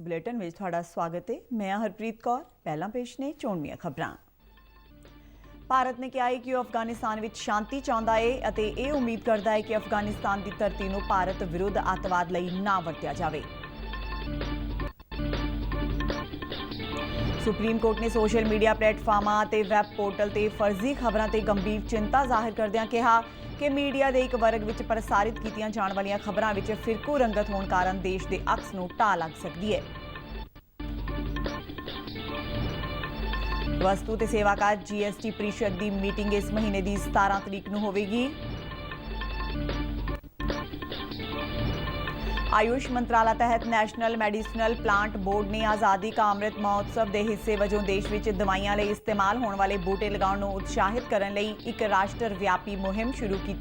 Bulletin में तुहाडा स्वागत है। मैं हरप्रीत कौर। पहला पेश ने चोणवीआं खबरां। भारत ने कहा है कि वह अफगानिस्तान में शांति चाहता है और यह उम्मीद करता है कि अफगानिस्तान की धरती को भारत विरुद्ध अतवाद लई ना वरत्या जाए। सुप्रीम कोर्ट ने सोशल मीडिया प्लेटफॉर्मां और वैब पोर्टल से फर्जी खबरों से गंभीर चिंता जाहिर करदिआं कहा कि मीडिया के एक वर्ग में प्रसारित कीतियां जाण वालियां खबरां विच फिरकू रंगत होने कारण देश के अक्स नूं ढाह लग सकती है। वस्तु ते सेवा कर GST परिषद की मीटिंग इस महीने की 17 तरीक नूं होवेगी। आयुष मंत्रालय तहत नैशनल मैडिसिनल प्लांट बोर्ड ने आज़ादी का अमृत महोत्सव के हिस्से वजों देश में दवाइयां लई इस्तेमाल होने वाले बूटे लगाउण नूं उत्साहित करने लई एक राष्ट्रव्यापी मुहिम शुरू की।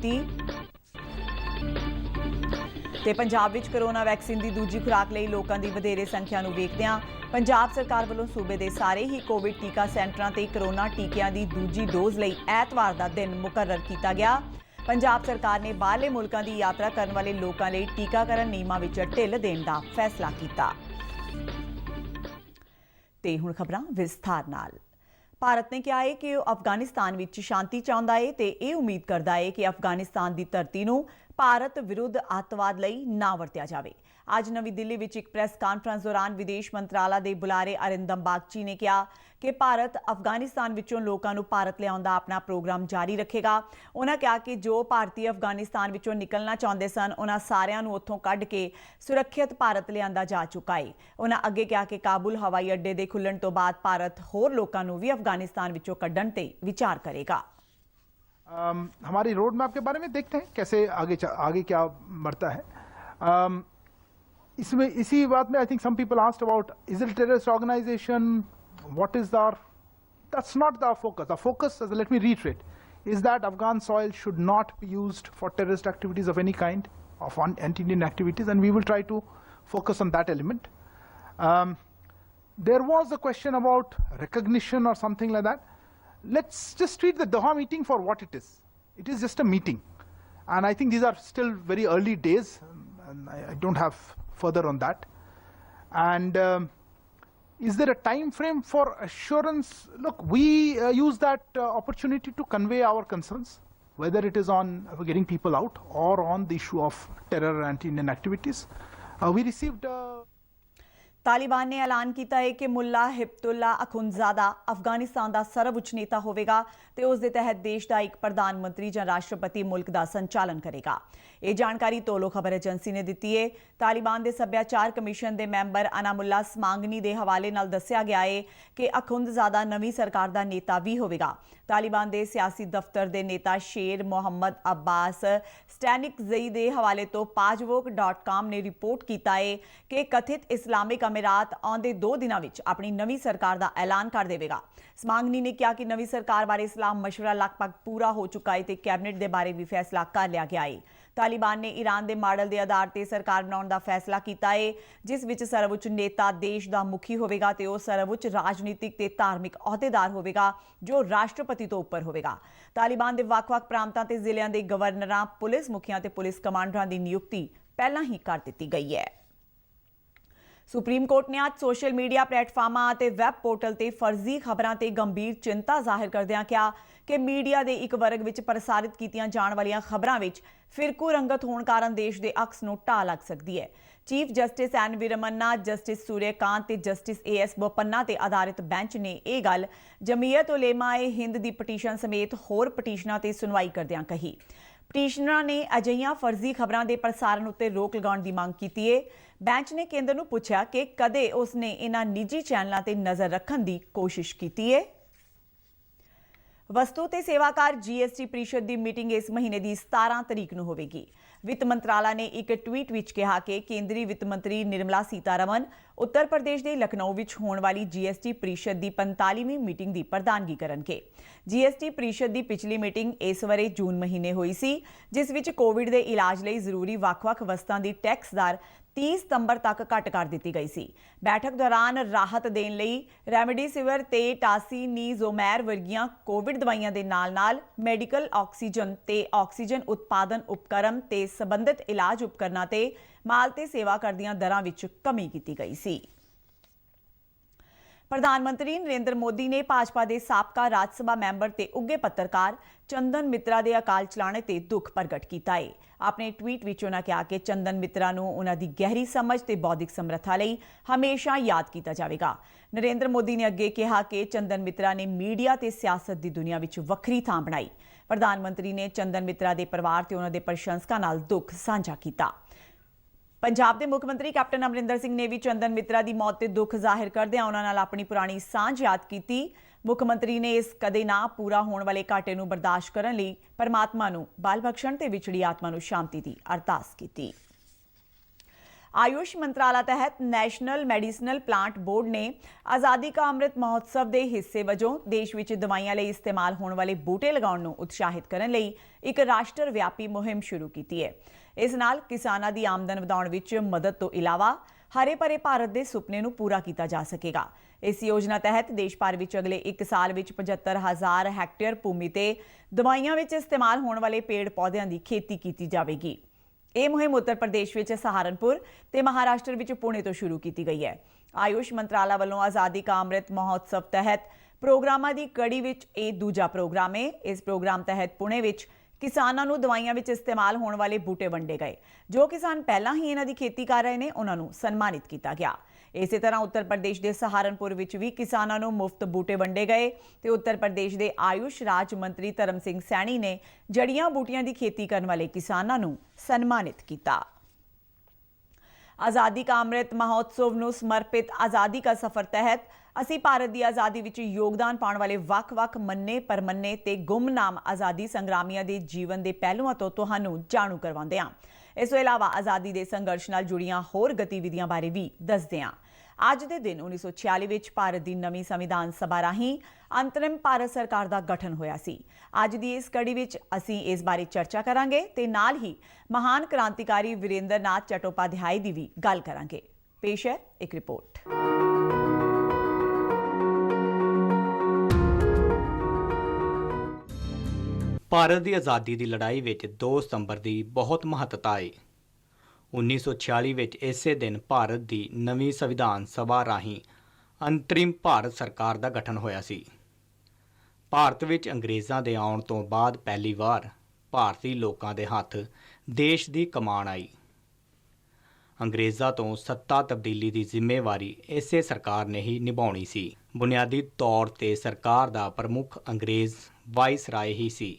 ते पंजाब विच कोरोना वैक्सीन की दूजी खुराक लई लोकां दी वधेरे संख्या नूं वेखदिआं पंजाब सरकार वालों सूबे के सारे ही कोविड टीका सेंटरां ते कोरोना टीकिਆਂ की दूजी डोज लई ऐतवार का दिन मुकर्रर किया गया। पंजाब सरकार ने बाहरले मुल्कां की यात्रा करने वाले लोगों लई टीकाकरण नियमां विच ढिल देण दा फैसला किया। ते हुण खबरां विस्तार नाल। भारत ने कहा है कि वह अफगानिस्तान में शांति चाहता है तो यह उम्मीद करता है कि अफगानिस्तान की धरती को भारत विरुद्ध अतवाद लई ना वरत्या जाए। आज नवी दिल्ली में एक प्रेस कॉन्फ्रेंस दौरान विदेश मंत्रालय के बुलारे अरिंदम बागची ने कहा कि भारत अफगानिस्तान विचों लोगों को भारत लियाउण दा अपना प्रोग्राम जारी रखेगा। उन्होंने कहा कि जो भारतीय अफगानिस्तान विचों निकलना चाहते सन उन्होंने सारिਆਂ ਨੂੰ ਉੱਥੋਂ ਕੱਢ ਕੇ सुरक्षित भारत लिआंदा जा चुका है। उन्होंने अगे कहा कि काबुल हवाई अड्डे के खुलण तो बाद भारत होर लोगों को भी अफगानिस्तान विचों कड्ढण ते विचार करेगा। हमारी रोड मैप के बारे में देखते हैं कैसे आगे क्या बढ़ता है। इसमें इसी बात में I think some people asked about is it terrorist organization, what is the that's not the focus. The focus, let me reiterate, is that Afghan soil should not be used for terrorist activities of any kind, of anti-Indian activities, and we will try to focus on that element. There was a question about recognition or something like that. Let's just treat the Doha meeting for what it is. It is just a meeting, and I think these are still very early days, and I don't have further on that. And is there a time frame for assurance? Look, we use that opportunity to convey our concerns, whether it is on getting people out or on the issue of terror and anti-Indian activities. We received Taliban ने ऐलान किया है कि मुल्ला हिब्तुल्ला अखुंदजादा अफगानिस्तान का सर्वउच्च नेता होगा तो उस दे तहत देश का एक प्रधानमंत्री या राष्ट्रपति मुल्क का संचालन करेगा। ये जानकारी तोलो खबर एजेंसी ने दी है। तालिबान के सभ्याचार कमीशन के मैंबर अनामुल्ला समांगनी के हवाले नाल दस्सिया गया है कि अखुंदजादा नवी सरकार का नेता भी होगा। तालिबान के सियासी दफ्तर के नेता शेर मोहम्मद अब्बास स्टैनिक जई के हवाले तो पाजवोक.com ने रिपोर्ट किया है कि कथित इस्लामिक अमीरात आउंदे 2 दिनों में अपनी नवी सरकार का ऐलान कर देगा। समांगनी ने कहा कि नवी सरकार बारे इस्लाम मशवरा लगभग पूरा हो चुका है तो कैबिनेट के बारे भी फैसला कर लिया गया है। तालिबान ने ईरान के मॉडल के आधार पर सरकार बनाने का फैसला किया है जिस विच सर्वउच्च नेता देश का मुखी होगा तो वह सर्वउच्च राजनीतिक ते धार्मिक अहदेदार होगा जो राष्ट्रपति तो उपर होगा। तालिबान के ਵੱਖ-ਵੱਖ प्रांतां ते जिलियां के गवर्नरां, पुलिस मुखियां ते पुलिस कमांडरां की नियुक्ति पहला ही कर दी गई है। सुप्रीम कोर्ट ने आज सोशल मीडिया प्लेटफॉर्मां और वैब पोर्टल से फर्जी खबरों से गंभीर चिंता जाहिर करदिआं कहा कि मीडिया के एक वर्ग में प्रसारित कीतियां जाण वालियां खबरां विच फिरकू रंगत होने कारण देश के अक्स नूं ढाह लग सकती है। Chief justice N V Ramana, justice Suryakant ते जस्टिस AS बोपन्ना ते आधारित बेंच ने यह गल जमीयत उलेमा-ए हिंद की पटीशन समेत होर पटीशनां ते सुनवाई करदिआं कही। पटीशनर ने अजिहियां फर्जी खबरों के प्रसारण उत्ते रोक लगाउण की मांग की है। बेंच ने केंद्र नूं पुछया कि कदे उसने इन्हां निजी चैनलों पर नज़र रखने की कोशिश की है। वस्तु ते सेवा कर GST परिषद की मीटिंग इस महीने की 17 तरीक नूं होवेगी। वित्त मंत्रालय ने एक ट्वीट विच कहा कि केंद्रीय वित्त मंत्री निर्मला सीतारमन उत्तर प्रदेश के लखनऊ विच होने वाली GST परिषद की 45वीं मीटिंग की प्रधानगी करनगे। GST परिषद की पिछली मीटिंग इस वरे जून महीने हुई सी जिस विच कोविड के इलाज लई जरूरी ਵੱਖ-ਵੱਖ वस्तुओं की टैक्स दर 30 सितंबर तक घट कर दी गई सी। बैठक दौरान राहत देने लई रेमडेसिविर ते टासीनीजोमैर वर्गियां कोविड दवाइयां दे नाल-नाल मैडिकल ऑक्सीजन ते ऑक्सीजन उत्पादन उपकरण ते संबंधित इलाज उपकरणों ते माल ते सेवा कर दीआं दरां विच कमी की गई सी। ਪ੍ਰਧਾਨ-ਮੰਤਰੀ ਨਰਿੰਦਰ ਮੋਦੀ ਨੇ ਭਾਜਪਾ ਦੇ ਸਾਬਕਾ ਰਾਜ ਸਭਾ ਮੈਂਬਰ ਤੇ ਉੱਘੇ ਪੱਤਰਕਾਰ ਚੰਦਨ ਮਿੱਤਰਾ ਦੇ ਅਕਾਲ ਚਲਾਣੇ ਤੇ ਦੁੱਖ ਪ੍ਰਗਟ ਕੀਤਾ ਹੈ। ਆਪਣੇ ਟਵੀਟ ਵਿੱਚ ਉਹਨਾਂ ਕਿਹਾ ਕਿ ਚੰਦਨ ਮਿੱਤਰਾ ਨੂੰ ਉਹਨਾਂ ਦੀ ਗਹਿਰੀ ਸਮਝ ਤੇ ਬੌਧਿਕ ਸਮਰੱਥਾ ਲਈ ਹਮੇਸ਼ਾ ਯਾਦ ਕੀਤਾ ਜਾਵੇਗਾ। ਨਰਿੰਦਰ ਮੋਦੀ ਨੇ ਅੱਗੇ ਕਿਹਾ ਕਿ ਚੰਦਨ ਮਿੱਤਰਾ ਨੇ ਮੀਡੀਆ ਤੇ ਸਿਆਸਤ ਦੀ ਦੁਨੀਆ ਵਿੱਚ ਵੱਖਰੀ ਥਾਂ ਬਣਾਈ। ਪ੍ਰਧਾਨ-ਮੰਤਰੀ ਨੇ ਚੰਦਨ ਮਿੱਤਰਾ ਦੇ ਪਰਿਵਾਰ ਤੇ ਉਹਨਾਂ ਦੇ ਪ੍ਰਸ਼ੰਸਕਾਂ ਨਾਲ ਦੁੱਖ ਸਾਂਝਾ ਕੀਤਾ। ਪੰਜਾਬ ਦੇ ਮੁੱਖ ਮੰਤਰੀ ਕੈਪਟਨ ਅਮਰਿੰਦਰ ਸਿੰਘ ਨੇ ਵੀ ਚੰਦਨ ਮਿੱਤਰਾ ਦੀ ਮੌਤ ਤੇ ਦੁੱਖ ਜ਼ਾਹਿਰ ਕਰਦਿਆਂ ਉਹਨਾਂ ਨਾਲ ਆਪਣੀ ਪੁਰਾਣੀ ਸਾਂਝ ਯਾਦ ਕੀਤੀ। ਮੁੱਖ ਮੰਤਰੀ ਨੇ ਇਸ ਕਦੇ ਨਾ ਪੂਰਾ ਹੋਣ ਵਾਲੇ ਘਾਟੇ ਨੂੰ ਬਰਦਾਸ਼ਤ ਕਰਨ ਲਈ ਪਰਮਾਤਮਾ ਨੂੰ ਬਲ ਬਖਸ਼ਣ ਤੇ ਵਿਛੜੀ ਆਤਮਾ ਨੂੰ ਸ਼ਾਂਤੀ ਦੀ ਅਰਦਾਸ ਕੀਤੀ। आयुष मंत्रालय तहत नेशनल मैडिसिनल प्लांट बोर्ड ने आज़ादी का अमृत महोत्सव के हिस्से वजों देश विच दवाइयां लई इस्तेमाल होने वाले बूटे लगाउण नूं उत्साहित करन लई एक राष्ट्र व्यापी मुहिम शुरू की है। इस नाल किसानां दी आमदन वधाउण विच मदद तो इलावा हरे भरे भारत के सुपने नूं पूरा किया जा सकेगा। इस योजना तहत देश भर विच अगले 1 साल विच 75,000 हैक्टेयर भूमि ते दवाइयां विच इस्तेमाल होने वाले पेड़ पौधों की खेती की जाएगी। ਇਹ ਮੁਹਿੰਮ ਉੱਤਰ ਪ੍ਰਦੇਸ਼ ਵਿੱਚ ਸਹਾਰਨਪੁਰ ਤੇ ਮਹਾਰਾਸ਼ਟਰ ਵਿੱਚ ਪੁਣੇ ਤੋਂ ਸ਼ੁਰੂ ਕੀਤੀ ਗਈ ਹੈ। ਆਯੁਸ਼ ਮੰਤਰਾਲਾ ਵੱਲੋਂ ਆਜ਼ਾਦੀ ਕਾ ਅੰਮ੍ਰਿਤ ਮਹੋਤਸਵ ਤਹਿਤ ਪ੍ਰੋਗਰਾਮਾਂ ਦੀ ਕੜੀ ਵਿੱਚ ਇਹ ਦੂਜਾ ਪ੍ਰੋਗਰਾਮ ਹੈ। ਇਸ ਪ੍ਰੋਗਰਾਮ ਤਹਿਤ ਪੁਣੇ ਵਿੱਚ ਕਿਸਾਨਾਂ ਨੂੰ ਦਵਾਈਆਂ ਵਿੱਚ ਇਸਤੇਮਾਲ ਹੋਣ ਵਾਲੇ ਬੂਟੇ ਵੰਡੇ ਗਏ। ਜੋ ਕਿਸਾਨ ਪਹਿਲਾਂ ਹੀ ਇਹਨਾਂ ਦੀ ਖੇਤੀ ਕਰ ਰਹੇ ਨੇ ਉਹਨਾਂ ਨੂੰ ਸਨਮਾਨਿਤ ਕੀਤਾ ਗਿਆ। ਇਸੇ ਤਰ੍ਹਾਂ ਉੱਤਰ ਪ੍ਰਦੇਸ਼ ਦੇ ਸਹਾਰਨਪੁਰ ਵਿੱਚ ਵੀ ਕਿਸਾਨਾਂ ਨੂੰ ਮੁਫਤ ਬੂਟੇ ਵੰਡੇ ਗਏ ਤੇ ਉੱਤਰ ਪ੍ਰਦੇਸ਼ ਦੇ ਆਯੁਸ਼ ਰਾਜ ਮੰਤਰੀ ਧਰਮ ਸਿੰਘ ਸੈਣੀ ਨੇ ਜੜੀਆਂ ਬੂਟੀਆਂ ਦੀ ਖੇਤੀ ਕਰਨ ਵਾਲੇ ਕਿਸਾਨਾਂ ਨੂੰ ਸਨਮਾਨਿਤ ਕੀਤਾ। ਆਜ਼ਾਦੀ ਕਾ ਅੰਮ੍ਰਿਤ ਮਹੋਤਸਵ ਨੂੰ ਸਮਰਪਿਤ ਆਜ਼ਾਦੀ ਕਾ ਸਫ਼ਰ ਤਹਿਤ ਅਸੀਂ ਭਾਰਤ ਦੀ ਆਜ਼ਾਦੀ ਵਿੱਚ ਯੋਗਦਾਨ ਪਾਉਣ ਵਾਲੇ ਵੱਖ-ਵੱਖ ਮੰਨੇ ਪਰਮੰਨੇ ਤੇ ਗੁੰਮਨਾਮ ਆਜ਼ਾਦੀ ਸੰਗਰਾਮੀਆਂ ਦੇ ਜੀਵਨ ਦੇ ਪਹਿਲੂਆਂ ਤੋਂ ਤੁਹਾਨੂੰ ਜਾਣੂ ਕਰਵਾਉਂਦੇ ਹਾਂ। ਇਸ ਤੋਂ ਇਲਾਵਾ ਆਜ਼ਾਦੀ ਦੇ ਸੰਘਰਸ਼ ਨਾਲ ਜੁੜੀਆਂ ਹੋਰ ਗਤੀਵਿਧੀਆਂ ਬਾਰੇ ਵੀ ਦੱਸਦੇ ਹਾਂ। ਅੱਜ ਦੇ ਦਿਨ 1946 ਵਿੱਚ ਭਾਰਤ ਦੀ ਨਵੀਂ ਸੰਵਿਧਾਨ ਸਭਾ ਰਾਹੀਂ ਅੰਤਰਿਮ ਭਾਰਤ ਸਰਕਾਰ ਦਾ ਗਠਨ ਹੋਇਆ ਸੀ। ਅੱਜ ਦੀ ਇਸ ਕੜੀ ਵਿੱਚ ਅਸੀਂ ਇਸ ਬਾਰੇ ਚਰਚਾ ਕਰਾਂਗੇ ਤੇ ਨਾਲ ਹੀ ਮਹਾਨ ਕ੍ਰਾਂਤੀਕਾਰੀ ਵੀਰੇਂਦਰ ਨਾਥ ਚਟੋਪਾਧਿਆਏ ਦੀ ਵੀ ਗੱਲ ਕਰਾਂਗੇ। ਪੇਸ਼ ਹੈ ਇੱਕ ਰਿਪੋਰਟ। ਭਾਰਤ ਦੀ ਆਜ਼ਾਦੀ ਦੀ ਲੜਾਈ ਵਿੱਚ 2 ਸਤੰਬਰ ਦੀ ਬਹੁਤ ਮਹੱਤਤਾ ਹੈ। 1946 ਵਿੱਚ ਇਸੇ ਦਿਨ ਭਾਰਤ ਦੀ ਨਵੀਂ ਸੰਵਿਧਾਨ ਸਭਾ ਰਾਹੀਂ ਅੰਤਰਿਮ ਭਾਰਤ ਸਰਕਾਰ ਦਾ ਗਠਨ ਹੋਇਆ ਸੀ। ਭਾਰਤ ਵਿੱਚ ਅੰਗਰੇਜ਼ਾਂ ਦੇ ਆਉਣ ਤੋਂ ਬਾਅਦ ਪਹਿਲੀ ਵਾਰ ਭਾਰਤੀ ਲੋਕਾਂ ਦੇ ਹੱਥ ਦੇਸ਼ ਦੀ ਕਮਾਨ ਆਈ। ਅੰਗਰੇਜ਼ਾਂ ਤੋਂ ਸੱਤਾ ਤਬਦੀਲੀ ਦੀ ਜ਼ਿੰਮੇਵਾਰੀ ਇਸੇ ਸਰਕਾਰ ਨੇ ਹੀ ਨਿਭਾਉਣੀ ਸੀ। ਬੁਨਿਆਦੀ ਤੌਰ ਤੇ ਸਰਕਾਰ ਦਾ ਪ੍ਰਮੁੱਖ ਅੰਗਰੇਜ਼ ਵਾਇਸਰਾਏ ਹੀ ਸੀ,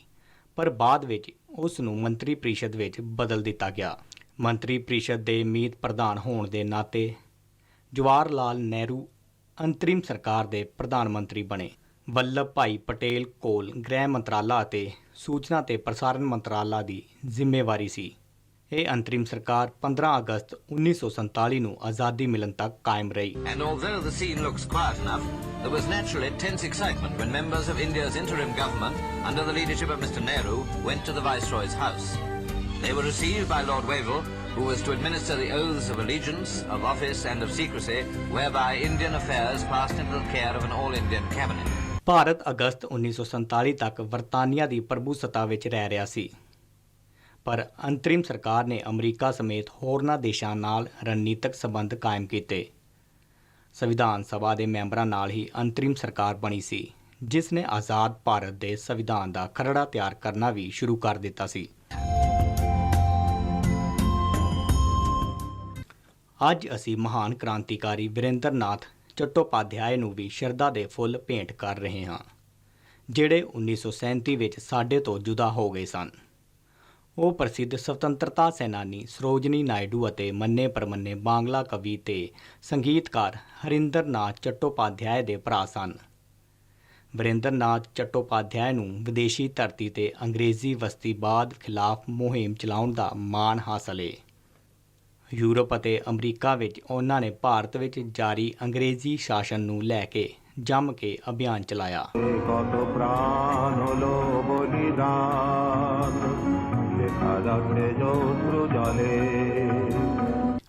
ਪਰ ਬਾਅਦ ਵਿੱਚ ਉਸ ਨੂੰ ਮੰਤਰੀ ਪ੍ਰੀਸ਼ਦ ਵਿੱਚ ਬਦਲ ਦਿੱਤਾ ਗਿਆ। ਮੰਤਰੀ ਪ੍ਰੀਸ਼ਦ ਦੇ ਮੀਤ ਪ੍ਰਧਾਨ ਹੋਣ ਦੇ ਨਾਤੇ ਜਵਾਹਰ ਲਾਲ ਨਹਿਰੂ ਅੰਤਰਿਮ ਸਰਕਾਰ ਦੇ ਪ੍ਰਧਾਨ ਮੰਤਰੀ ਬਣੇ। ਵੱਲਭ ਭਾਈ ਪਟੇਲ ਕੋਲ ਗ੍ਰਹਿ ਮੰਤਰਾਲਾ ਅਤੇ ਸੂਚਨਾ ਤੇ ਪ੍ਰਸਾਰਣ ਮੰਤਰਾਲਾ ਦੀ ਜ਼ਿੰਮੇਵਾਰੀ ਸੀ। ਇਹ ਅੰਤਰਿਮ ਸਰਕਾਰ 15 ਅਗਸਤ 1947 ਨੂੰ ਆਜ਼ਾਦੀ ਮਿਲਣ ਤੱਕ ਕਾਇਮ ਰਹੀ। And although the scene looks quiet enough, there was naturally tense excitement when members of India's interim government, under the leadership of Mr. Nehru, went to the Viceroy's house. They were received by Lord Wavell, who was to administer the oaths of allegiance, of office and of secrecy, whereby Indian affairs passed into the care of an all-Indian cabinet. Bharat ਅਗਸਤ 1947 ਤੱਕ ਬਰਤਾਨੀਆ ਦੀ ਪ੍ਰਭੂਸੱਤਾ ਵਿੱਚ ਰਹਿ ਰਿਹਾ ਸੀ, ਪਰ ਅੰਤਰਿਮ ਸਰਕਾਰ ਨੇ America ਸਮੇਤ ਹੋਰਨਾਂ ਦੇਸ਼ਾਂ ਨਾਲ ਰਣਨੀਤਕ ਸਬੰਧ ਕਾਇਮ ਕੀਤੇ। ਸੰਵਿਧਾਨ ਸਭਾ ਦੇ ਮੈਂਬਰਾਂ ਨਾਲ ਹੀ ਅੰਤਰਿਮ ਸਰਕਾਰ ਬਣੀ ਸੀ, ਜਿਸ ਨੇ ਆਜ਼ਾਦ ਭਾਰਤ ਦੇ ਸੰਵਿਧਾਨ ਦਾ ਖਰੜਾ ਤਿਆਰ ਕਰਨਾ ਵੀ ਸ਼ੁਰੂ ਕਰ ਦਿੱਤਾ ਸੀ। ਅੱਜ ਅਸੀਂ ਮਹਾਨ ਕ੍ਰਾਂਤੀਕਾਰੀ ਵੀਰੇਂਦਰ ਨਾਥ ਚਟੋਪਾਧਿਆਏ ਨੂੰ ਵੀ ਸ਼ਰਧਾ ਦੇ ਫੁੱਲ ਭੇਂਟ ਕਰ ਰਹੇ ਹਾਂ, ਜਿਹੜੇ 1937 ਵਿੱਚ ਸਾਡੇ ਤੋਂ ਜੁਦਾ ਹੋ ਗਏ ਸਨ। ਉਹ ਪ੍ਰਸਿੱਧ ਸੁਤੰਤਰਤਾ ਸੈਨਾਨੀ ਸਰੋਜਨੀ ਨਾਇਡੂ ਅਤੇ ਮੰਨੇ ਪ੍ਰਮੰਨੇ ਬਾਂਗਲਾ ਕਵੀ ਤੇ ਸੰਗੀਤਕਾਰ ਹਰਿੰਦਰ ਨਾਥ ਚਟੋਪਾਧਿਆਏ ਦੇ ਭਰਾ ਸਨ। ਵੀਰੇਂਦਰ ਨਾਥ ਚਟੋਪਾਧਿਆਏ ਨੂੰ ਵਿਦੇਸ਼ੀ ਧਰਤੀ ਤੇ ਅੰਗਰੇਜ਼ੀ ਵਸਤੀਵਾਦ ਖਿਲਾਫ ਮੁਹਿੰਮ ਚਲਾਉਣ ਦਾ ਮਾਣ ਹਾਸਲ ਹੈ। ਯੂਰਪ ਅਤੇ ਅਮਰੀਕਾ ਵਿੱਚ ਉਹਨਾਂ ਨੇ ਭਾਰਤ ਵਿੱਚ ਜਾਰੀ ਅੰਗਰੇਜ਼ੀ ਸ਼ਾਸਨ ਨੂੰ ਲੈ ਕੇ ਜੰਮ ਕੇ ਅਭਿਆਨ ਚਲਾਇਆ।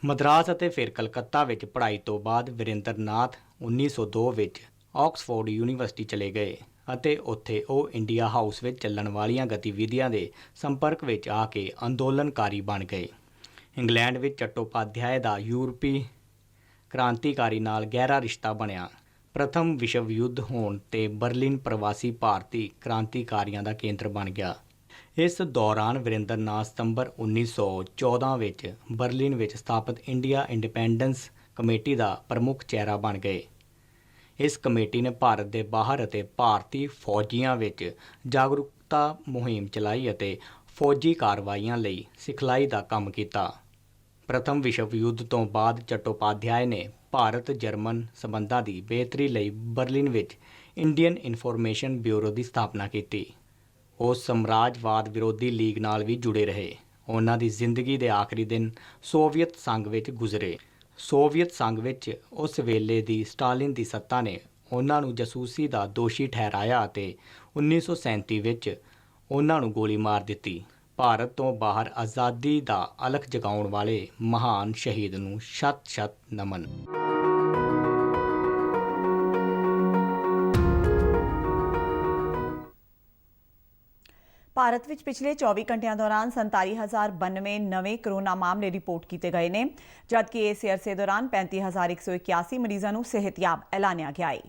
ਮਦਰਾਸ ਅਤੇ ਫਿਰ ਕਲਕੱਤਾ ਵਿੱਚ ਪੜ੍ਹਾਈ ਤੋਂ ਬਾਅਦ ਵੀਰੇਂਦਰ ਨਾਥ 1902 ਵਿੱਚ ਆਕਸਫੋਰਡ ਯੂਨੀਵਰਸਿਟੀ ਚਲੇ ਗਏ ਅਤੇ ਉੱਥੇ ਉਹ ਇੰਡੀਆ ਹਾਊਸ ਵਿੱਚ ਚੱਲਣ ਵਾਲੀਆਂ ਗਤੀਵਿਧੀਆਂ ਦੇ ਸੰਪਰਕ ਵਿੱਚ ਆ ਕੇ ਅੰਦੋਲਨਕਾਰੀ ਬਣ ਗਏ। ਇੰਗਲੈਂਡ ਵਿੱਚ ਚਟੋਪਾਧਿਆਏ ਦਾ ਯੂਰਪੀ ਕ੍ਰਾਂਤੀਕਾਰੀ ਨਾਲ ਗਹਿਰਾ ਰਿਸ਼ਤਾ ਬਣਿਆ, ਪ੍ਰਥਮ ਵਿਸ਼ਵ ਯੁੱਧ ਹੋਣ ਤੇ ਬਰਲਿਨ ਪ੍ਰਵਾਸੀ ਭਾਰਤੀ ਕ੍ਰਾਂਤੀਕਾਰੀਆਂ ਦਾ ਕੇਂਦਰ ਬਣ ਗਿਆ। ਇਸ ਦੌਰਾਨ ਵਰਿੰਦਰ ਨਾਥ ਸਤੰਬਰ 1914 ਵਿੱਚ ਬਰਲਿਨ ਵਿੱਚ ਸਥਾਪਿਤ ਇੰਡੀਆ ਇੰਡੀਪੈਂਡੈਂਸ ਕਮੇਟੀ ਦਾ ਪ੍ਰਮੁੱਖ ਚਿਹਰਾ ਬਣ ਗਏ। ਇਸ ਕਮੇਟੀ ਨੇ ਭਾਰਤ ਦੇ ਬਾਹਰ ਅਤੇ ਭਾਰਤੀ ਫੌਜੀਆਂ ਵਿੱਚ ਜਾਗਰੂਕਤਾ ਮੁਹਿੰਮ ਚਲਾਈ ਅਤੇ ਫੌਜੀ ਕਾਰਵਾਈਆਂ ਲਈ ਸਿਖਲਾਈ ਦਾ ਕੰਮ ਕੀਤਾ। ਪ੍ਰਥਮ ਵਿਸ਼ਵ ਯੁੱਧ ਤੋਂ ਬਾਅਦ ਚੱਟੋਪਾਧਿਆਏ ਨੇ ਭਾਰਤ ਜਰਮਨ ਸੰਬੰਧਾਂ ਦੀ ਬਿਹਤਰੀ ਲਈ ਬਰਲਿਨ ਵਿੱਚ ਇੰਡੀਅਨ ਇਨਫੋਰਮੇਸ਼ਨ ਬਿਊਰੋ ਦੀ ਸਥਾਪਨਾ ਕੀਤੀ। ਉਹ ਸਾਮਰਾਜਵਾਦ ਵਿਰੋਧੀ ਲੀਗ ਨਾਲ ਵੀ ਜੁੜੇ ਰਹੇ। ਉਹਨਾਂ ਦੀ ਜ਼ਿੰਦਗੀ ਦੇ ਆਖਰੀ ਦਿਨ ਸੋਵੀਅਤ ਸੰਘ ਵਿੱਚ ਗੁਜ਼ਰੇ। ਸੋਵੀਅਤ ਸੰਘ ਵਿੱਚ ਉਸ ਵੇਲੇ ਦੀ ਸਟਾਲਿਨ ਦੀ ਸੱਤਾ ਨੇ ਉਹਨਾਂ ਨੂੰ ਜਾਸੂਸੀ ਦਾ ਦੋਸ਼ੀ ਠਹਿਰਾਇਆ ਅਤੇ 1937 ਵਿੱਚ ਉਹਨਾਂ ਨੂੰ ਗੋਲੀ ਮਾਰ ਦਿੱਤੀ। ਭਾਰਤ ਤੋਂ ਬਾਹਰ ਆਜ਼ਾਦੀ ਦਾ ਅਲਖ ਜਗਾਉਣ ਵਾਲੇ ਮਹਾਨ ਸ਼ਹੀਦ ਨੂੰ ਸ਼ਤ-ਸ਼ਤ ਨਮਨ। ਭਾਰਤ ਵਿੱਚ ਪਿਛਲੇ 24 ਘੰਟਿਆਂ ਦੌਰਾਨ 47,092 ਨਵੇਂ ਕਰੋਨਾ ਮਾਮਲੇ ਰਿਪੋਰਟ ਕੀਤੇ ਗਏ ਨੇ, ਜਦਕਿ ਇਸੇ ਅਰਸੇ ਦੌਰਾਨ 35,181 ਮਰੀਜ਼ਾਂ ਨੂੰ ਸਿਹਤਯਾਬ ਐਲਾਨਿਆ ਗਿਆ ਹੈ।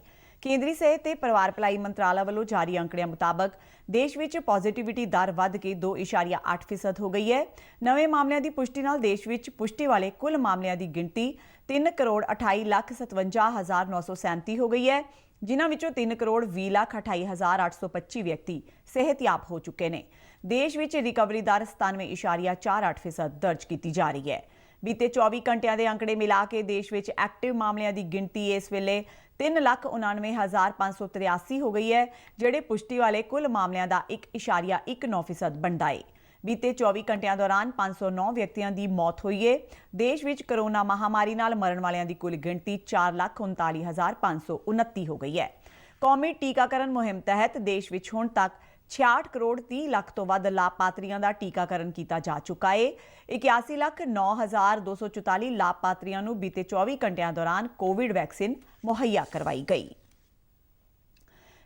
ਕੇਂਦਰੀ ਸਿਹਤ ਤੇ ਪਰਿਵਾਰ ਭਲਾਈ ਮੰਤਰਾਲਾ ਵੱਲੋਂ ਜਾਰੀ ਅੰਕੜਿਆਂ ਮੁਤਾਬਕ ਦੇਸ਼ ਵਿੱਚ ਪੋਜ਼ਿਟਿਵਿਟੀ ਦਰ ਵੱਧ ਕੇ 2.8% ਹੋ ਗਈ ਹੈ। ਨਵੇਂ ਮਾਮਲਿਆਂ ਦੀ ਪੁਸ਼ਟੀ ਨਾਲ ਦੇਸ਼ ਵਿੱਚ ਪੁਸ਼ਟੀ ਵਾਲੇ ਕੁੱਲ ਮਾਮਲਿਆਂ ਦੀ ਗਿਣਤੀ 3,28,57,937 ਹੋ ਗਈ ਹੈ, ਜਿਨ੍ਹਾਂ ਵਿੱਚੋਂ 3,20,28,825 ਵਿਅਕਤੀ ਸਿਹਤਯਾਬ ਹੋ ਚੁੱਕੇ ਨੇ। ਦੇਸ਼ ਵਿੱਚ ਰਿਕਵਰੀ ਦਰ 97.48% ਦਰਜ ਕੀਤੀ ਜਾ ਰਹੀ ਹੈ। ਬੀਤੇ 24 ਘੰਟਿਆਂ ਦੇ ਅੰਕੜੇ ਮਿਲਾ ਕੇ ਦੇਸ਼ ਵਿੱਚ ਐਕਟਿਵ ਮਾਮਲਿਆਂ ਦੀ ਗਿਣਤੀ ਇਸ ਵੇਲੇ 3,99,583 ਹੋ ਗਈ ਹੈ, ਜਿਹੜੇ ਪੁਸ਼ਟੀ ਵਾਲੇ ਕੁੱਲ ਮਾਮਲਿਆਂ ਦਾ 1.19% ਬਣਦਾ ਹੈ। ਬੀਤੇ 24 ਘੰਟਿਆਂ ਦੌਰਾਨ 509 ਵਿਅਕਤੀਆਂ ਦੀ ਮੌਤ ਹੋਈ ਹੈ। ਦੇਸ਼ ਵਿੱਚ ਕਰੋਨਾ ਮਹਾਮਾਰੀ ਨਾਲ ਮਰਨ ਵਾਲਿਆਂ ਦੀ ਕੁੱਲ ਗਿਣਤੀ 4,39,529 ਹੋ ਗਈ ਹੈ। ਕੌਮੀ ਟੀਕਾਕਰਨ ਮੁਹਿੰਮ ਤਹਿਤ ਦੇਸ਼ ਵਿੱਚ ਹੁਣ ਤੱਕ 66 ਕਰੋੜ 30 ਲੱਖ ਤੋਂ ਵੱਧ ਲਾਭਪਾਤਰੀਆਂ ਦਾ ਟੀਕਾਕਰਨ ਕੀਤਾ ਜਾ ਚੁੱਕਾ ਹੈ। 81,09,244 ਲਾਭਪਾਤਰੀਆਂ ਨੂੰ ਬੀਤੇ 24 ਘੰਟਿਆਂ ਦੌਰਾਨ ਕੋਵਿਡ ਵੈਕਸੀਨ ਮੁਹੱਈਆ ਕਰਵਾਈ ਗਈ।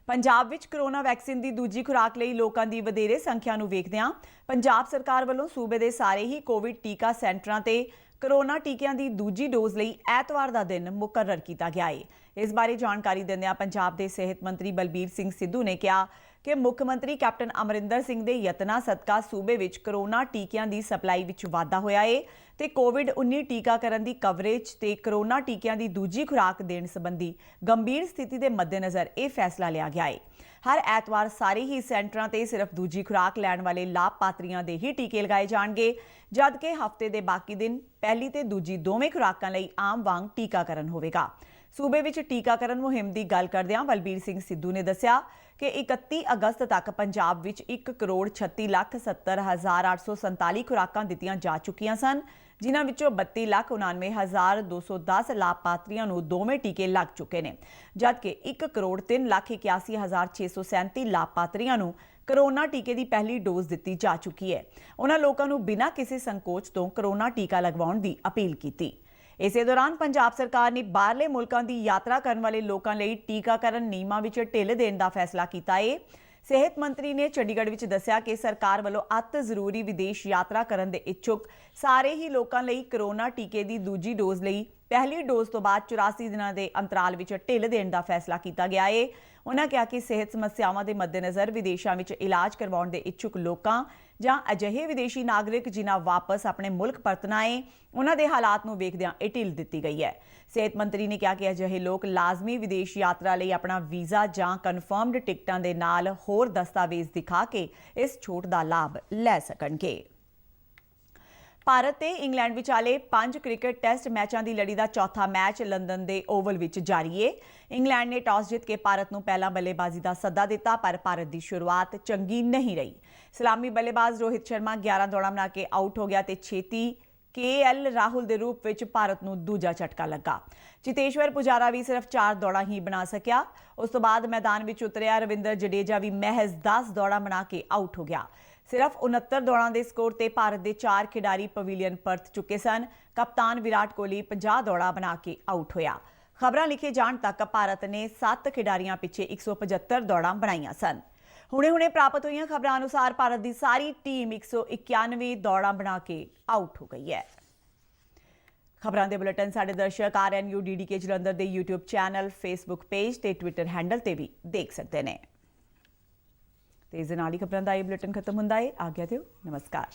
ਪੰਜਾਬ ਵਿੱਚ ਕਰੋਨਾ ਵੈਕਸੀਨ ਦੀ ਦੂਜੀ ਖੁਰਾਕ ਲਈ ਲੋਕਾਂ ਦੀ ਵਧੇਰੇ ਸੰਖਿਆ ਨੂੰ ਵੇਖਦਿਆਂ ਪੰਜਾਬ ਸਰਕਾਰ ਵੱਲੋਂ ਸੂਬੇ ਦੇ ਸਾਰੇ ਹੀ ਕੋਵਿਡ ਟੀਕਾ ਸੈਂਟਰਾਂ ਤੇ ਕਰੋਨਾ ਟੀਕਿਆਂ ਦੀ ਦੂਜੀ ਡੋਜ਼ ਲਈ ਐਤਵਾਰ ਦਾ ਦਿਨ ਮੁਕਰਰ ਕੀਤਾ ਗਿਆ ਹੈ। ਇਸ ਬਾਰੇ ਜਾਣਕਾਰੀ ਦਿੰਦਿਆਂ ਪੰਜਾਬ ਦੇ ਸਿਹਤ ਮੰਤਰੀ ਬਲਬੀਰ ਸਿੰਘ ਸਿੱਧੂ ਨੇ ਕਿਹਾ ਕਿ ਮੁੱਖ ਮੰਤਰੀ ਕੈਪਟਨ ਅਮਰਿੰਦਰ ਸਿੰਘ ਦੇ ਯਤਨਾਂ ਸਦਕਾ ਸੂਬੇ ਵਿੱਚ ਕਰੋਨਾ ਟੀਕਿਆਂ ਦੀ ਸਪਲਾਈ ਵਿੱਚ ਵਾਧਾ ਹੋਇਆ ਹੈ ਤੇ ਕੋਵਿਡ-19 ਟੀਕਾਕਰਨ ਦੀ ਕਵਰੇਜ ਤੇ ਕਰੋਨਾ ਟੀਕਿਆਂ ਦੀ ਦੂਜੀ ਖੁਰਾਕ ਦੇਣ ਸੰਬੰਧੀ ਗੰਭੀਰ ਸਥਿਤੀ ਦੇ ਮੱਦੇਨਜ਼ਰ ਇਹ ਫੈਸਲਾ ਲਿਆ ਗਿਆ ਹੈ। ਹਰ ਐਤਵਾਰ ਸਾਰੇ ਹੀ ਸੈਂਟਰਾਂ ਤੇ ਸਿਰਫ ਦੂਜੀ ਖੁਰਾਕ ਲੈਣ ਵਾਲੇ ਲਾਭਪਾਤਰੀਆਂ ਦੇ ਹੀ ਟੀਕੇ ਲਗਾਏ ਜਾਣਗੇ, ਜਦਕਿ ਹਫ਼ਤੇ ਦੇ ਬਾਕੀ ਦਿਨ ਪਹਿਲੀ ਤੇ ਦੂਜੀ ਦੋਵੇਂ ਖੁਰਾਕਾਂ ਲਈ ਆਮ ਵਾਂਗ ਟੀਕਾਕਰਨ ਹੋਵੇਗਾ। ਸੂਬੇ ਵਿੱਚ ਟੀਕਾਕਰਨ ਮੁਹਿੰਮ ਦੀ ਗੱਲ ਕਰਦਿਆਂ ਬਲਬੀਰ ਸਿੰਘ ਸਿੱਧੂ ਨੇ ਦੱਸਿਆ ਕਿ 31 ਅਗਸਤ ਤੱਕ ਪੰਜਾਬ ਵਿੱਚ 1,36,70,847 ਖੁਰਾਕਾਂ ਦਿੱਤੀਆਂ ਜਾ ਚੁੱਕੀਆਂ ਸਨ, ਜਿਨ੍ਹਾਂ ਵਿੱਚੋਂ 32,99,210 ਲਾਭਪਾਤਰੀਆਂ ਨੂੰ ਦੋਵੇਂ ਟੀਕੇ ਲੱਗ ਚੁੱਕੇ ਨੇ, ਜਦਕਿ 1,03,81,637 ਲਾਭਪਾਤਰੀਆਂ ਨੂੰ ਕਰੋਨਾ ਟੀਕੇ ਦੀ ਪਹਿਲੀ ਡੋਜ਼ ਦਿੱਤੀ ਜਾ ਚੁੱਕੀ ਹੈ। ਉਹਨਾਂ ਲੋਕਾਂ ਨੂੰ ਬਿਨਾਂ ਕਿਸੇ ਸੰਕੋਚ ਤੋਂ ਕਰੋਨਾ ਟੀਕਾ ਲਗਵਾਉਣ ਦੀ ਅਪੀਲ ਕੀਤੀ। ਇਸੇ ਦੌਰਾਨ ਪੰਜਾਬ ਸਰਕਾਰ ਨੇ ਬਾਹਰਲੇ ਮੁਲਕਾਂ ਦੀ ਯਾਤਰਾ ਕਰਨ ਵਾਲੇ ਲੋਕਾਂ ਲਈ ਟੀਕਾਕਰਨ ਨਿਯਮਾਂ ਵਿੱਚ ਢਿੱਲ ਦੇਣ ਦਾ ਫੈਸਲਾ ਕੀਤਾ ਹੈ। ਸਿਹਤ ਮੰਤਰੀ ਨੇ ਚੰਡੀਗੜ੍ਹ ਵਿੱਚ ਦੱਸਿਆ ਕਿ ਸਰਕਾਰ ਵੱਲੋਂ ਅਤਿ ਜ਼ਰੂਰੀ ਵਿਦੇਸ਼ ਯਾਤਰਾ ਕਰਨ ਦੇ ਇੱਛੁਕ ਸਾਰੇ ਹੀ ਲੋਕਾਂ ਲਈ ਕਰੋਨਾ ਟੀਕੇ ਦੀ ਦੂਜੀ ਡੋਜ਼ ਲਈ ਪਹਿਲੀ ਡੋਜ਼ ਤੋਂ ਬਾਅਦ 84 ਦਿਨਾਂ ਦੇ ਅੰਤਰਾਲ ਵਿੱਚ ਢਿੱਲ ਦੇਣ ਦਾ ਫੈਸਲਾ ਕੀਤਾ ਗਿਆ ਹੈ। ਉਹਨਾਂ ਕਿਹਾ ਕਿ ਸਿਹਤ ਸਮੱਸਿਆਵਾਂ ਦੇ ਮੱਦੇਨਜ਼ਰ ਵਿਦੇਸ਼ਾਂ ਵਿੱਚ ਇਲਾਜ ਕਰਵਾਉਣ ਦੇ ਇੱਛੁਕ ਲੋਕਾਂ ਜਾਂ ਅਜਿਹੇ ਵਿਦੇਸ਼ੀ ਨਾਗਰਿਕ ਜਿਨ੍ਹਾਂ ਵਾਪਸ ਆਪਣੇ ਮੁਲਕ ਪਰਤਣਾ ਹੈ, ਉਹਨਾਂ ਦੇ ਹਾਲਾਤ ਨੂੰ ਵੇਖਦਿਆਂ ਇਹ ਢਿੱਲ ਦਿੱਤੀ ਗਈ ਹੈ। ਸਿਹਤ ਮੰਤਰੀ ਨੇ ਕਿਹਾ ਕਿ ਅਜਿਹੇ ਲੋਕ ਲਾਜ਼ਮੀ ਵਿਦੇਸ਼ ਯਾਤਰਾ ਲਈ ਆਪਣਾ ਵੀਜ਼ਾ ਜਾਂ ਕਨਫਰਮਡ ਟਿਕਟਾਂ ਦੇ ਨਾਲ ਹੋਰ ਦਸਤਾਵੇਜ਼ ਦਿਖਾ ਕੇ ਇਸ ਛੋਟ ਦਾ ਲਾਭ ਲੈ ਸਕਣਗੇ। ਭਾਰਤ ਤੇ ਇੰਗਲੈਂਡ ਵਿਚਾਲੇ 5 ਕ੍ਰਿਕਟ ਟੈਸਟ ਮੈਚਾਂ ਦੀ ਲੜੀ ਦਾ ਚੌਥਾ ਮੈਚ ਲੰਡਨ ਦੇ ਓਵਲ ਵਿੱਚ ਜਾਰੀ ਹੈ। ਇੰਗਲੈਂਡ ਨੇ ਟਾਸ ਜਿੱਤ ਕੇ ਭਾਰਤ ਨੂੰ ਪਹਿਲਾਂ ਬੱਲੇਬਾਜ਼ੀ ਦਾ ਸੱਦਾ ਦਿੱਤਾ, ਪਰ ਭਾਰਤ ਦੀ ਸ਼ੁਰੂਆਤ ਚੰਗੀ ਨਹੀਂ ਰਹੀ। ਸਲਾਮੀ ਬੱਲੇਬਾਜ਼ ਰੋਹਿਤ ਸ਼ਰਮਾ 11 ਦੌੜਾਂ ਬਣਾ ਕੇ ਆਊਟ ਹੋ ਗਿਆ ਤੇ ਛੇਤੀ KL ਰਾਹੁਲ ਦੇ ਰੂਪ ਵਿੱਚ ਭਾਰਤ ਨੂੰ ਦੂਜਾ ਝਟਕਾ ਲੱਗਾ। ਚਿਤੇਸ਼ਵਰ ਪੁਜਾਰਾ ਵੀ ਸਿਰਫ 4 ਦੌੜਾਂ ਹੀ ਬਣਾ ਸਕਿਆ। ਉਸ ਤੋਂ ਬਾਅਦ ਮੈਦਾਨ ਵਿੱਚ ਉਤਰਿਆ ਰਵਿੰਦਰ ਜਡੇਜਾ ਵੀ ਮਹਿਜ਼ 10 ਦੌੜਾਂ ਬਣਾ ਕੇ ਆਊਟ ਹੋ ਗਿਆ। ਸਿਰਫ 69 ਦੌੜਾਂ ਦੇ ਸਕੋਰ ਤੇ ਭਾਰਤ ਦੇ 4 ਖਿਡਾਰੀ ਪਵੇਲੀਅਨ ਪਰਤ ਚੁੱਕੇ ਸਨ। ਕਪਤਾਨ ਵਿਰਾਟ ਕੋਹਲੀ 50 ਦੌੜਾਂ ਬਣਾ ਕੇ ਆਊਟ ਹੋਇਆ। ਖਬਰਾਂ ਲਿਖੇ ਜਾਣ ਤੱਕ ਭਾਰਤ ਨੇ 7 ਖਿਡਾਰੀਆਂ ਪਿੱਛੇ 175 ਦੌੜਾਂ ਬਣਾਈਆਂ ਸਨ। ਹੁਣੇ ਪ੍ਰਾਪਤ ਹੋਈਆਂ ਖਬਰਾਂ ਅਨੁਸਾਰ ਭਾਰਤ ਦੀ ਸਾਰੀ ਟੀਮ 191 ਦੌੜਾਂ ਬਣਾ ਕੇ ਆਊਟ ਹੋ ਗਈ ਹੈ। ਖਬਰਾਂ ਦੇ ਬੁਲੇਟਿਨ ਸਾਡੇ ਦਰਸ਼ਕ RNU DDK ਜਲੰਧਰ ਦੇ YouTube ਚੈਨਲ, Facebook ਪੇਜ ਤੇ Twitter ਹੈਂਡਲ ਤੇ ਵੀ ਦੇਖ ਸਕਦੇ ਨੇ। ਤੇ ਇਸ ਦੇ ਨਾਲ ਹੀ ਖਬਰਾਂ ਦਾ ਇਹ ਬੁਲੇਟਿਨ ਖਤਮ ਹੁੰਦਾ ਹੈ। ਆਗਿਆ ਦਿਓ, ਨਮਸਕਾਰ।